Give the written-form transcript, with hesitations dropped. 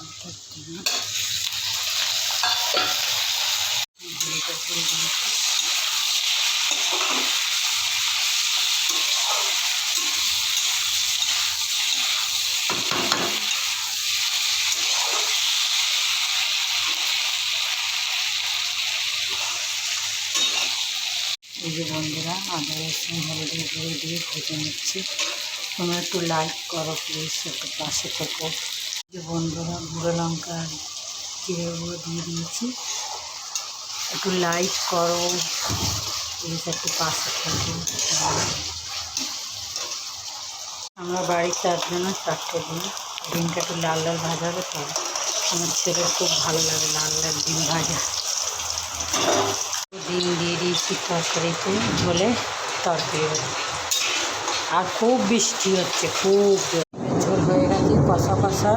এই যে বন্ধুরা আদা রসুন হলুদ গুঁড়ো দিয়ে ভেজে নিচ্ছি। তোমরা একটু লাইক করো প্লিজ, একটু পাশে থেকো। যে বন্ধুরা গুঁড়ো লঙ্কা জিরে গুঁড়ো দিয়ে দিয়েছি, একটু লাইক করো প্লিজ, একটু পাশে থেকো। আমরা বাড়ির 4 জন্য 4টে ডিম, ডিমটা একটু লাল লাল ভাজা হবে। তো আমার ছেলের খুব ভালো লাগে লাল লাল ডিম ভাজা। ডিম দিয়ে দিয়েছি তরকারিতে, বলে তরকারি হবে। আর খুব বৃষ্টি হচ্ছে, খুব ঝোল হয়ে গেছে কষা কষা।